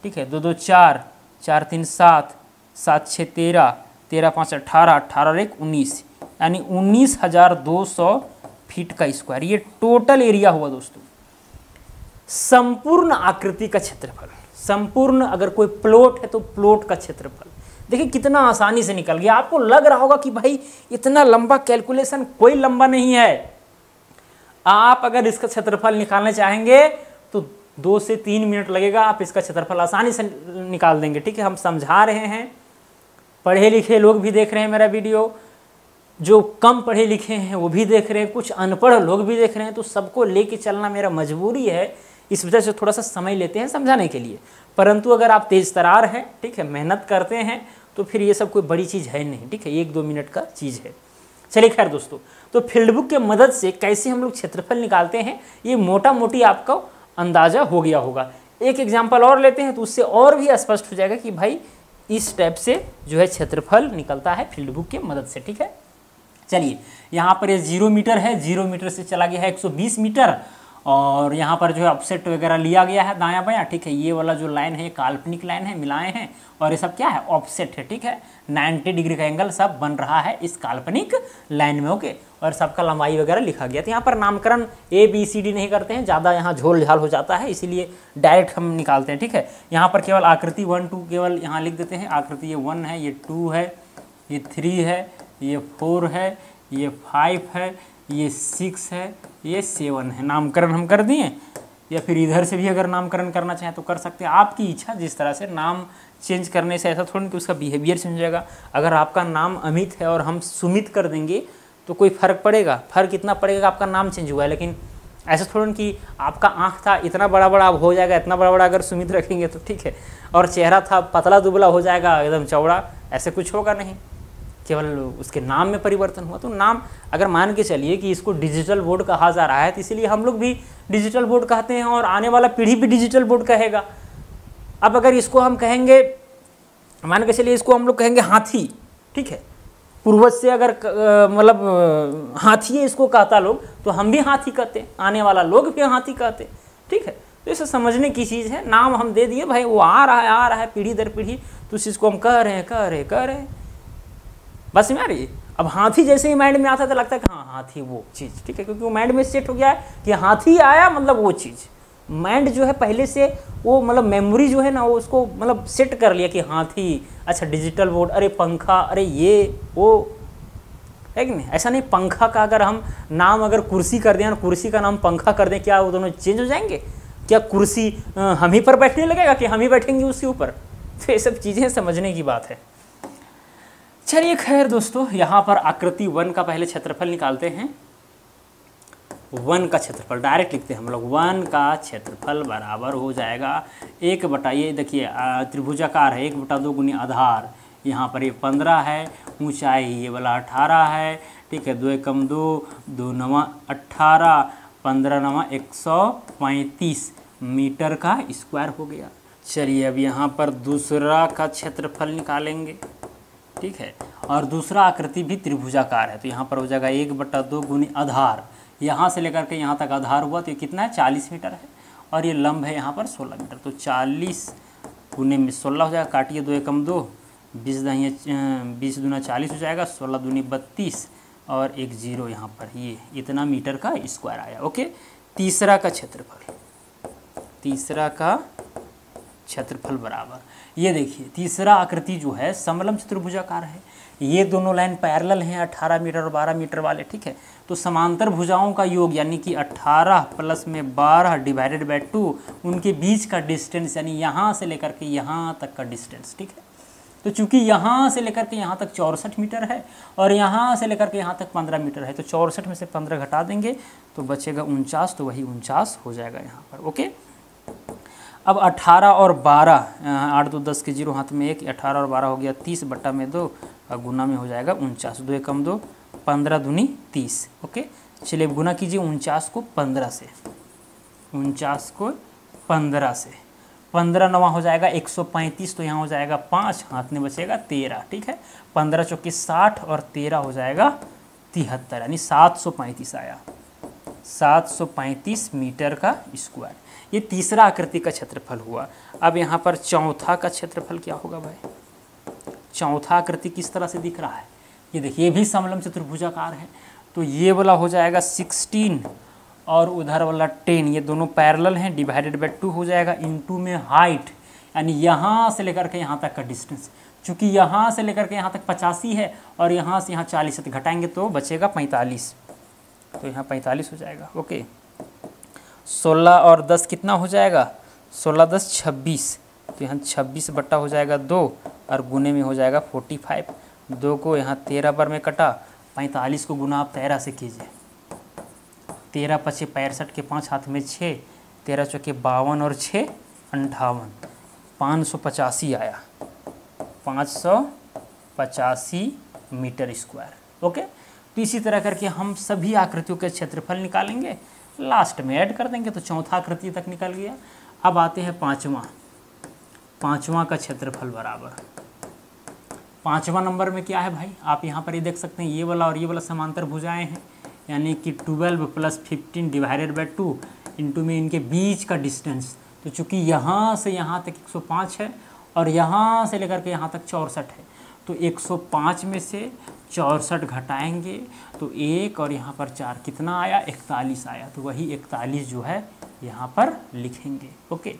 ठीक है, 2 2 4 4 3 7 7 6 13 13 5 18 18 और 1 19, यानी 19,200 फीट का स्क्वायर ये टोटल एरिया हुआ दोस्तों। संपूर्ण आकृति का क्षेत्रफल, संपूर्ण अगर कोई प्लॉट है तो प्लॉट का क्षेत्रफल देखिए कितना आसानी से निकल गया। आपको लग रहा होगा कि भाई इतना लंबा कैलकुलेशन, कोई लंबा नहीं है। आप अगर इसका क्षेत्रफल निकालना चाहेंगे तो 2 से 3 मिनट लगेगा, आप इसका क्षेत्रफल आसानी से निकाल देंगे। ठीक है, हम समझा रहे हैं, पढ़े लिखे लोग भी देख रहे हैं मेरा वीडियो, जो कम पढ़े लिखे हैं वो भी देख रहे हैं, कुछ अनपढ़ लोग भी देख रहे हैं, तो सबको लेके चलना मेरा मजबूरी है। इस वजह से थोड़ा सा समय लेते हैं समझाने के लिए। परंतु अगर आप तेज तरार हैं, ठीक है, मेहनत करते हैं, तो फिर ये सब कोई बड़ी चीज़ है नहीं, ठीक है, 1-2 मिनट का चीज़ है। चलिए खैर दोस्तों, तो फील्ड बुक के मदद से कैसे हम लोग क्षेत्रफल निकालते हैं, ये मोटा मोटी आपको अंदाज़ा हो गया होगा। एक एग्जाम्पल और लेते हैं तो उससे और भी स्पष्ट हो जाएगा कि भाई इस टाइप से जो है क्षेत्रफल निकलता है फील्ड बुक की मदद से, ठीक है। चलिए यहाँ पर ये 0 मीटर है, 0 मीटर से चला गया है 120 मीटर, और यहाँ पर जो है ऑफसेट वगैरह लिया गया है दायां बायां, ठीक है। ये वाला जो लाइन है काल्पनिक लाइन है, मिलाए हैं, और ये सब क्या है, ऑफसेट है, ठीक है। 90 डिग्री का एंगल सब बन रहा है इस काल्पनिक लाइन में, ओके। और सबका लंबाई वगैरह लिखा गया। तो यहाँ पर नामकरण ABCD नहीं करते हैं, ज़्यादा यहाँ झोल झाल हो जाता है, इसीलिए डायरेक्ट हम निकालते हैं, ठीक है। यहाँ पर केवल आकृति 1 2 केवल यहाँ लिख देते हैं। आकृति ये 1 है, ये 2 है, ये 3 है, ये 4 है, ये 5 है, ये 6 है, ये 7 है। नामकरण हम कर दिए, या फिर इधर से भी अगर नामकरण करना चाहें तो कर सकते हैं, आपकी इच्छा। जिस तरह से नाम चेंज करने से ऐसा थोड़ी कि उसका बिहेवियर चेंज हो जाएगा। अगर आपका नाम अमित है और हम सुमित कर देंगे तो कोई फ़र्क पड़ेगा? फ़र्क इतना पड़ेगा, आपका नाम चेंज हुआ है, लेकिन ऐसा थोड़ा कि आपका आँख था इतना बड़ा बड़ा अब हो जाएगा इतना बड़ा बड़ा अगर सुमित रखेंगे तो, ठीक है। और चेहरा था पतला दुबला हो जाएगा एकदम चौड़ा, ऐसे कुछ होगा नहीं, केवल उसके नाम में परिवर्तन हुआ। तो नाम अगर मान के चलिए कि इसको डिजिटल बोर्ड कहा जा रहा है, तो इसलिए हम लोग भी डिजिटल बोर्ड कहते हैं और आने वाला पीढ़ी भी डिजिटल बोर्ड कहेगा। अब अगर इसको हम कहेंगे, मान के चलिए इसको हम लोग कहेंगे हाथी, ठीक है, पूर्वज से अगर मतलब हाथी है इसको कहता लोग, तो हम भी हाथी कहते, आने वाला लोग भी हाथी कहते, ठीक है। तो इसे समझने की चीज़ है। नाम हम दे दिए भाई, वो आ रहा है पीढ़ी दर पीढ़ी, तो इस चीज़ को हम कह रहे हैं बस में आ रही है। अब हाथी जैसे ही माइंड में आता है तो लगता है कि हाँ हाथी वो चीज़, ठीक है, क्योंकि वो माइंड में सेट हो गया है कि हाथी आया मतलब वो चीज़। माइंड जो है पहले से वो मतलब मेमोरी जो है ना, वो उसको मतलब सेट कर लिया कि हाथी, अच्छा डिजिटल बोर्ड, अरे पंखा, अरे ये वो है कि नहीं। ऐसा नहीं, पंखा का अगर हम नाम अगर कुर्सी कर दें और कुर्सी का नाम पंखा कर दें, क्या वो दोनों चेंज हो जाएंगे? क्या कुर्सी हम ही पर बैठने लगेगा कि हम ही बैठेंगे उसके ऊपर? तो ये सब चीज़ें समझने की बात है। चलिए खैर दोस्तों, यहाँ पर आकृति 1 का पहले क्षेत्रफल निकालते हैं। 1 का क्षेत्रफल डायरेक्ट लिखते हैं हम लोग। 1 का क्षेत्रफल बराबर हो जाएगा 1/, ये देखिए त्रिभुजाकार है, 1/2 गुनी आधार, यहाँ पर ये 15 है, ऊंचाई ये वाला 18 है, ठीक है। 2 एकम 2, 2 9 18, 15 9 135 मीटर का स्क्वायर हो गया। चलिए अब यहाँ पर दूसरा का क्षेत्रफल निकालेंगे, ठीक है। और दूसरा आकृति भी त्रिभुजाकार है, तो यहाँ पर हो जाएगा 1/2 गुनी आधार, यहाँ से लेकर के यहाँ तक आधार हुआ तो ये कितना है, 40 मीटर है, और ये लंब है यहाँ पर 16 मीटर, तो 40 गुने में 16 हो जाएगा। काटिए 2 एकम 2, 20 दूना 40 हो जाएगा, 16 दूनी 32 और 1 0 यहाँ पर, ये इतना मीटर का स्क्वायर आया, ओके। तीसरा का क्षेत्रफल बराबर, ये देखिए तीसरा आकृति जो है समलंब चतुर्भुजाकार है। ये दोनों लाइन पैरेलल हैं, 18 मीटर और 12 मीटर वाले, ठीक है। तो समांतर भुजाओं का योग यानी कि 18 प्लस में 12 डिवाइडेड बाय 2, उनके बीच का डिस्टेंस यानी यहाँ से लेकर के यहाँ तक का डिस्टेंस, ठीक है। तो चूंकि यहाँ से लेकर के यहाँ तक 64 मीटर है और यहाँ से लेकर के यहाँ तक 15 मीटर है, तो 64 में से 15 घटा देंगे तो बचेगा 49, तो वही 49 हो जाएगा यहाँ पर, ओके। अब 18 और 12, 8 2 10 के 0 हाथ में 1, 18 और 12 हो गया 30/2 और गुना में हो जाएगा 49, 2 एकम 2, 15 दूनी 30, ओके। चलिए गुना कीजिए 49 को 15 से, 49 को 15 से, 15 9 हो जाएगा 135, तो यहाँ हो जाएगा 5, हाथ में बचेगा 13, ठीक है। 15 चौके 60 और 13 हो जाएगा 73, यानी 735 आया, 735 मीटर का स्क्वायर। ये तीसरा आकृति का क्षेत्रफल हुआ। अब यहाँ पर चौथा का क्षेत्रफल क्या होगा भाई? चौथा आकृति किस तरह से दिख रहा है, ये देखिए, ये भी समलंब चतुर्भुजाकार है, तो ये वाला हो जाएगा 16 और उधर वाला 10, ये दोनों पैरेलल हैं, डिवाइडेड बाय 2 हो जाएगा, इनटू में हाइट यानी यहाँ से लेकर के यहाँ तक का डिस्टेंस। चूँकि यहाँ से लेकर के यहाँ तक 85 है और यहाँ से यहाँ 40 है, घटाएंगे तो बचेगा 45, तो यहाँ 45 हो जाएगा, ओके। 16 और 10 कितना हो जाएगा, 16 10 26, तो यहाँ 26 बट्टा हो जाएगा 2 और गुने में हो जाएगा 45, 2 को यहाँ 13 बार में कटा, 45 को गुना आप 13 से कीजिए। 13 पचे 65 के 5 हाथ में 6, 13 चौके 52 और 6 58, 585 आया, 585 मीटर स्क्वायर। ओके, तो इसी तरह करके हम सभी आकृतियों के क्षेत्रफल निकालेंगे, लास्ट में ऐड कर देंगे तो चौथा आकृति तक निकल गया। अब आते हैं पांचवा का क्षेत्रफल बराबर। 5वां नंबर में क्या है भाई, आप यहाँ पर ये देख सकते हैं, ये वाला और ये वाला समांतर भुजाएं हैं, यानी कि 12 + 15 डिवाइडेड बाई 2 इंटू में इनके बीच का डिस्टेंस। तो चूँकि यहाँ से यहाँ तक 105 है और यहाँ से लेकर के यहाँ तक 64 है, तो 105 में से 64 घटाएंगे तो 1 और यहाँ पर 4 कितना आया, 41 आया। तो वही 41 जो है यहाँ पर लिखेंगे। ओके,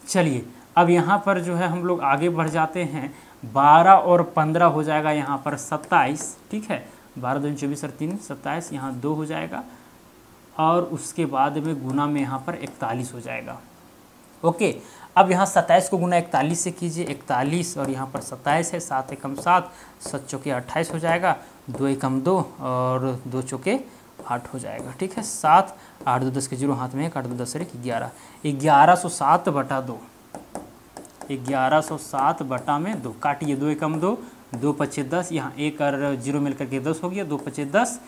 चलिए अब यहाँ पर जो है हम लोग आगे बढ़ जाते हैं। 12 और 15 हो जाएगा यहाँ पर 27, ठीक है, 12 दूनी 24 और 3 27, यहाँ 2 हो जाएगा और उसके बाद में गुना में यहाँ पर 41 हो जाएगा। ओके, अब यहाँ 27 को गुना 41 से कीजिए, 41 और यहाँ पर 27 है, 7 एकम 7, 7 चौके 28 हो जाएगा, 2 एकम 2 और 2 चौके 8 हो जाएगा। ठीक है, 7, 8 2 10 के 0 हाथ में 1, 8 2 10 1 11, 1107 बटा 2, 1107 बटा में 2, काटिए, 2 एकम 2, 2 पचे 10, यहाँ 1 और 0 मिलकर के 10 हो गया, 2 पचे 10,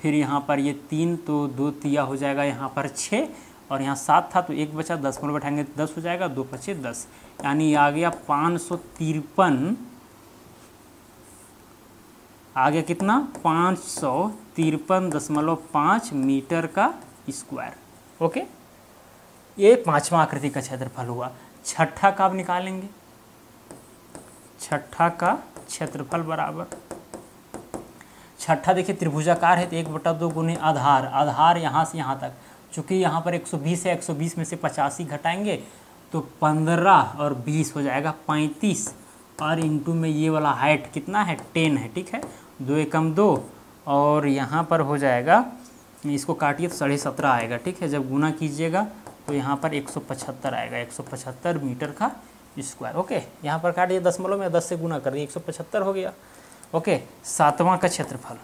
फिर यहाँ पर ये 3 तो 2 तिया हो जाएगा, यहाँ पर 6 और यहाँ 7 था तो 1 बचा, 10 में बैठाएंगे तो 10 हो जाएगा, 2 पचे 10, यानी आ गया 553, आ गया कितना, 553.5 मीटर का स्क्वायर। ओके, ये 5वां आकृति का क्षेत्रफल हुआ। छठा का अब निकालेंगे, छठा का क्षेत्रफल बराबर, छठा देखिए त्रिभुजाकार है तो 1/2 गुने आधार, आधार यहाँ से यहाँ तक, चूँकि यहाँ पर 120 है, 120 में से 85 घटाएंगे तो 15 और 20 हो जाएगा 35 और इंटू में ये वाला हाइट कितना है, 10 है। ठीक है, 2 एकम 2 और यहाँ पर हो जाएगा, इसको काटिए तो 17.5 आएगा। ठीक है, जब गुना कीजिएगा तो यहाँ पर 175 आएगा, 175 मीटर का स्क्वायर। ओके, यहाँ पर काटिए दशमलव में 10 से गुना कर दिए, 175 हो गया। ओके, 7वां का क्षेत्रफल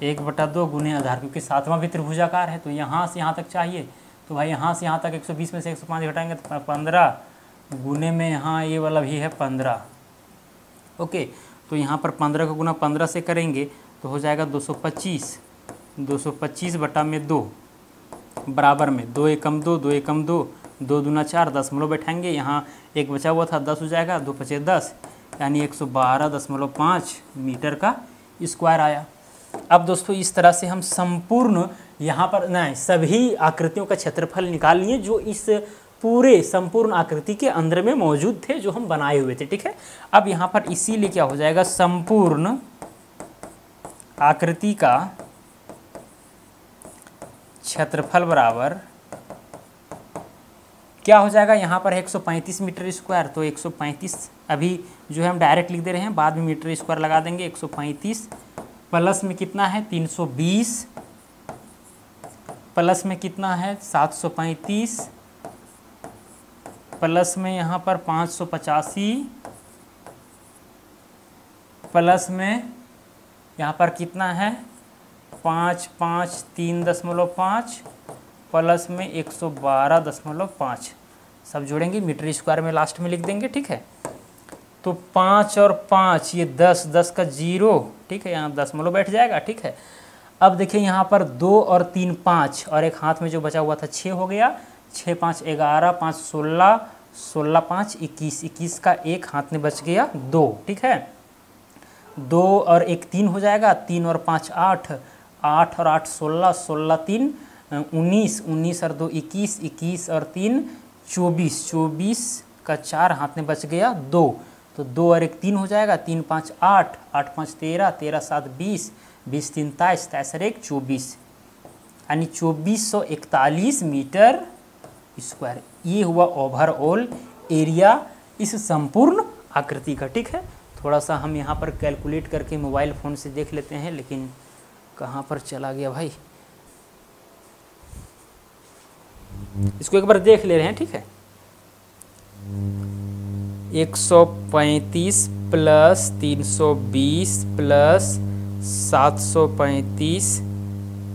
1/2 गुने आधार, क्योंकि 7वां भी त्रिभुजाकार है तो यहाँ से यहाँ तक चाहिए, तो भाई यहाँ से यहाँ तक 120 में से 105 घटाएंगे तो 15 गुने में यहाँ ये वाला भी है 15। ओके, तो यहाँ पर 15 का गुना 15 से करेंगे तो हो जाएगा 225, 225 बटा में 2 बराबर में 2 एकम 2, 2 एकम 2, 2 दूना 4, दशमलव बैठाएंगे, यहाँ 1 बचा हुआ था 10 हो जाएगा, 2 पचे 10, यानी 112.5 मीटर का स्क्वायर आया। अब दोस्तों इस तरह से हम संपूर्ण यहाँ पर नहीं सभी आकृतियों का क्षेत्रफल निकाल लिए जो इस पूरे संपूर्ण आकृति के अंदर में मौजूद थे, जो हम बनाए हुए थे। ठीक है, अब यहाँ पर इसीलिए क्या हो जाएगा, संपूर्ण आकृति का क्षेत्रफल बराबर क्या हो जाएगा, यहाँ पर 135 मीटर स्क्वायर, तो 135 अभी जो है हम डायरेक्ट लिख दे रहे हैं, बाद में मीटर स्क्वायर लगा देंगे। 135 प्लस में कितना है 320, प्लस में कितना है 735, प्लस में यहाँ पर 585, प्लस में यहाँ पर कितना है 553.5, प्लस में 112.5, सब जोड़ेंगे मीटर स्क्वायर में लास्ट में लिख देंगे। ठीक है, तो 5 और 5 ये 10, 10 का 0, ठीक है, यहाँ दशमलव बैठ जाएगा। ठीक है, अब देखिए यहाँ पर 2 और 3 5 और एक हाथ में जो बचा हुआ था 6 हो गया, 6 5 11, 5 16, 16 5 21, 21 का एक हाथ में बच गया 2। ठीक है, 2 और 1 3 हो जाएगा, 3 और 5 8, 8 और 8 16, 16 3 19, 19 और 2 21, 21 और 3 24, 24 का 4 हाथ में बच गया 2, तो 2 और 1 3 हो जाएगा, 3 5 8, 8 5 13, 13 7 20, 20 3 23, 23 और 1 24, यानी 2441 मीटर स्क्वायर। ये हुआ ओवरऑल एरिया इस संपूर्ण आकृति का। ठीक है, थोड़ा सा हम यहाँ पर कैलकुलेट करके मोबाइल फ़ोन से देख लेते हैं, लेकिन कहाँ पर चला गया भाई, इसको एक बार देख ले रहे हैं। ठीक है, 135 plus 320 plus 735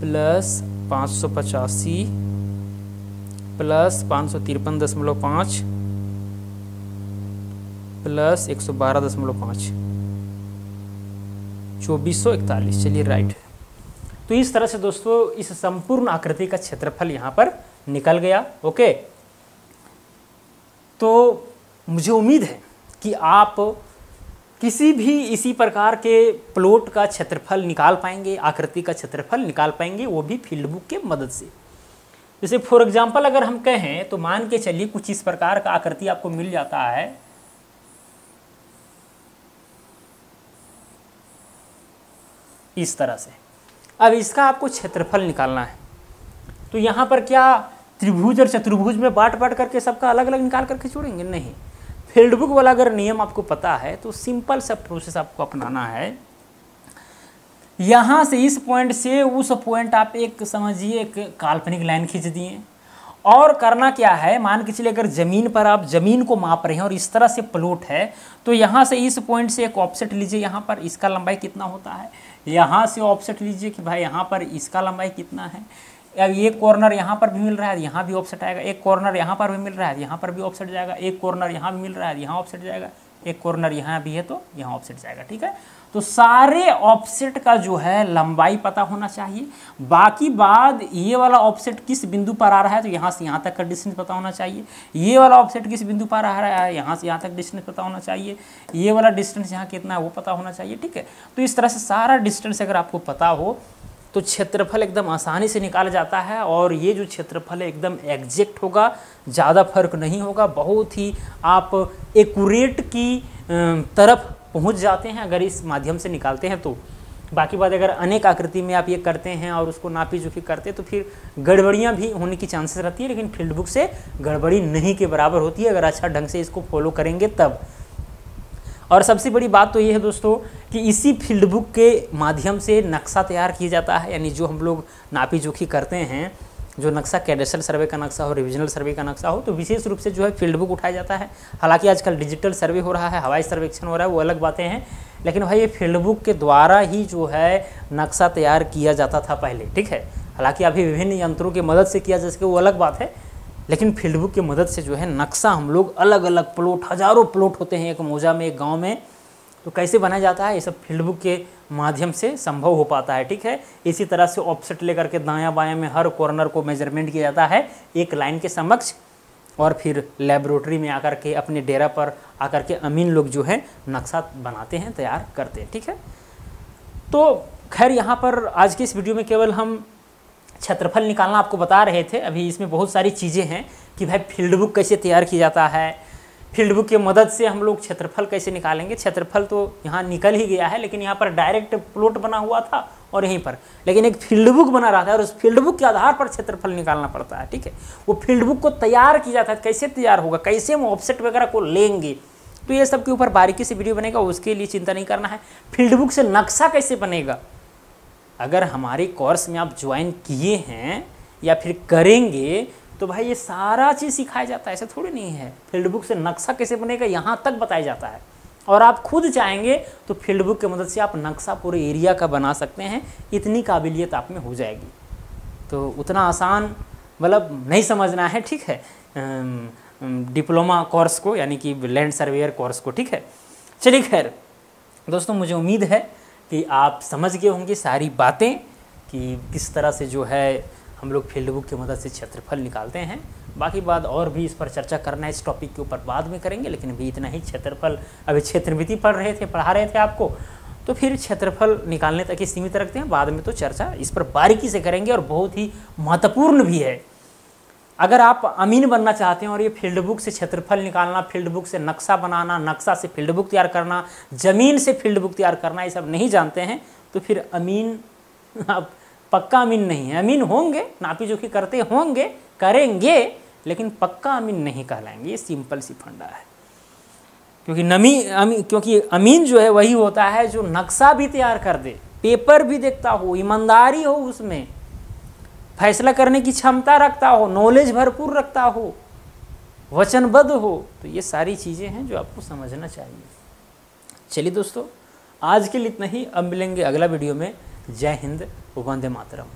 plus 585 plus 553.5 plus 112.5 2441। चलिए राइट। तो इस तरह से दोस्तों इस संपूर्ण आकृति का क्षेत्रफल यहाँ पर निकल गया। ओके, तो मुझे उम्मीद है कि आप किसी भी इसी प्रकार के प्लॉट का क्षेत्रफल निकाल पाएंगे, आकृति का क्षेत्रफल निकाल पाएंगे, वो भी फील्ड बुक के मदद से। जैसे फॉर एग्जांपल अगर हम कहें तो मान के चलिए कुछ इस प्रकार का आकृति आपको मिल जाता है। इस तरह से अब इसका आपको क्षेत्रफल निकालना है। तो यहाँ पर क्या त्रिभुज और चतुर्भुज में बांट करके सबका अलग अलग निकाल करके छोड़ेंगे? नहीं। फील्ड बुक वाला अगर नियम आपको पता है तो सिंपल सा प्रोसेस आपको अपनाना है। यहाँ से इस पॉइंट से उस पॉइंट आप एक समझिए एक काल्पनिक लाइन खींच दिए। और करना क्या है, मान के चलिए अगर ज़मीन पर आप ज़मीन को माप रहे हैं और इस तरह से प्लॉट है, तो यहाँ से इस पॉइंट से एक ऑफसेट लीजिए। यहाँ पर इसका लंबाई कितना होता है, यहाँ से ऑफसेट लीजिए कि भाई यहाँ पर इसका लंबाई कितना है। अब एक कॉर्नर यहाँ पर भी मिल रहा है, यहाँ भी ऑफसेट आएगा। एक कॉर्नर यहाँ पर भी मिल रहा है, यहाँ पर भी ऑफसेट जाएगा। एक कॉर्नर यहाँ भी मिल रहा है, यहाँ ऑफसेट जाएगा। एक कॉर्नर यहाँ भी है तो यहाँ ऑफसेट जाएगा। ठीक है, तो सारे ऑफसेट का जो है लंबाई पता होना चाहिए। बाकी बाद ये वाला ऑफसेट किस बिंदु पर आ रहा है तो यहाँ से यहाँ तक का डिस्टेंस पता होना चाहिए। ये वाला ऑफसेट किस बिंदु पर आ रहा है, यहाँ से यहाँ तक डिस्टेंस पता होना चाहिए। ये वाला डिस्टेंस यहाँ कितना है वो पता होना चाहिए। ठीक है, तो इस तरह से सारा डिस्टेंस अगर आपको पता हो तो क्षेत्रफल एकदम आसानी से निकाला जाता है। और ये जो क्षेत्रफल है एकदम एग्जैक्ट होगा, ज़्यादा फर्क नहीं होगा। बहुत ही आप एक्यूरेट की तरफ पहुंच जाते हैं अगर इस माध्यम से निकालते हैं तो। बाकी बात अगर अनेक आकृति में आप ये करते हैं और उसको नापी जोखी करते हैं तो फिर गड़बड़ियाँ भी होने की चांसेस रहती है, लेकिन फील्ड बुक से गड़बड़ी नहीं के बराबर होती है अगर अच्छा ढंग से इसको फॉलो करेंगे तब। और सबसे बड़ी बात तो ये है दोस्तों कि इसी फील्ड बुक के माध्यम से नक्शा तैयार किया जाता है। यानी जो हम लोग नापी जोखी करते हैं, जो नक्शा कैडेस्ट्रल सर्वे का नक्शा हो, रिविजनल सर्वे का नक्शा हो, तो विशेष रूप से जो है फील्ड बुक उठाया जाता है। हालांकि आजकल डिजिटल सर्वे हो रहा है, हवाई सर्वेक्षण हो रहा है, वो अलग बातें हैं, लेकिन भाई ये फील्ड बुक के द्वारा ही जो है नक्शा तैयार किया जाता था पहले। ठीक है, हालांकि अभी विभिन्न यंत्रों की मदद से किया जा सके वो अलग बात है, लेकिन फील्ड बुक की मदद से जो है नक्शा हम लोग अलग अलग प्लॉट, हजारों प्लॉट होते हैं एक मौजा में, एक गाँव में, तो कैसे बनाया जाता है ये सब फील्ड बुक के माध्यम से संभव हो पाता है। ठीक है, इसी तरह से ऑफसेट लेकर के दायां बायां में हर कॉर्नर को मेजरमेंट किया जाता है एक लाइन के समक्ष, और फिर लेबोरेटरी में आकर के अपने डेरा पर आकर के अमीन लोग जो है नक्शा बनाते हैं, तैयार करते हैं। ठीक है, तो खैर यहाँ पर आज की इस वीडियो में केवल हम क्षेत्रफल निकालना आपको बता रहे थे। अभी इसमें बहुत सारी चीज़ें हैं कि भाई फील्ड बुक कैसे तैयार की जाता है, फील्ड बुक की मदद से हम लोग क्षेत्रफल कैसे निकालेंगे। क्षेत्रफल तो यहाँ निकल ही गया है, लेकिन यहाँ पर डायरेक्ट प्लॉट बना हुआ था और यहीं पर, लेकिन एक फील्ड बुक बना रहा था और उस फील्ड बुक के आधार पर क्षेत्रफल निकालना पड़ता है। ठीक है, वो फील्ड बुक को तैयार किया जाता है, कैसे तैयार होगा, कैसे हम ऑफसेट वगैरह को लेंगे, तो ये सब के ऊपर बारीकी से वीडियो बनेगा, उसके लिए चिंता नहीं करना है। फील्ड बुक से नक्शा कैसे बनेगा, अगर हमारे कोर्स में आप ज्वाइन किए हैं या फिर करेंगे तो भाई ये सारा चीज़ सिखाया जाता है, ऐसा थोड़ी नहीं है। फील्ड बुक से नक्शा कैसे बनेगा यहाँ तक बताया जाता है, और आप खुद चाहेंगे तो फील्ड बुक की मदद से आप नक्शा पूरे एरिया का बना सकते हैं, इतनी काबिलियत आप में हो जाएगी। तो उतना आसान मतलब नहीं समझना है। ठीक है, डिप्लोमा कोर्स को, यानी कि लैंड सर्वेयर कोर्स को। ठीक है, चलिए खैर दोस्तों, मुझे उम्मीद है कि आप समझ गए होंगे सारी बातें कि किस तरह से जो है हम लोग फील्ड बुक की मदद से क्षेत्रफल निकालते हैं। बाकी बात और भी इस पर चर्चा करना है, इस टॉपिक के ऊपर बाद में करेंगे, लेकिन अभी इतना ही क्षेत्रफल, अभी क्षेत्रमिति पढ़ा रहे थे आपको, तो फिर क्षेत्रफल निकालने तक ही सीमित रखते हैं। बाद में तो चर्चा इस पर बारीकी से करेंगे और बहुत ही महत्वपूर्ण भी है। अगर आप अमीन बनना चाहते हैं और ये फील्ड बुक से क्षेत्रफल निकालना, फील्ड बुक से नक्शा बनाना, नक्शा से फील्ड बुक तैयार करना, ज़मीन से फील्ड बुक तैयार करना, ये सब नहीं जानते हैं तो फिर अमीन आप पक्का अमीन नहीं है। अमीन होंगे, नापी जोखी करते होंगे, करेंगे, लेकिन पक्का अमीन नहीं कहलाएंगे। ये सिंपल सी फंडा है, क्योंकि अमीन जो है वही होता है जो नक्शा भी तैयार कर दे, पेपर भी देखता हो, ईमानदारी हो, उसमें फैसला करने की क्षमता रखता हो, नॉलेज भरपूर रखता हो, वचनबद्ध हो। तो ये सारी चीज़ें हैं जो आपको समझना चाहिए। चलिए दोस्तों, आज के लिए इतना ही। अब मिलेंगे अगला वीडियो में। जय हिंद, वंदे मातरम।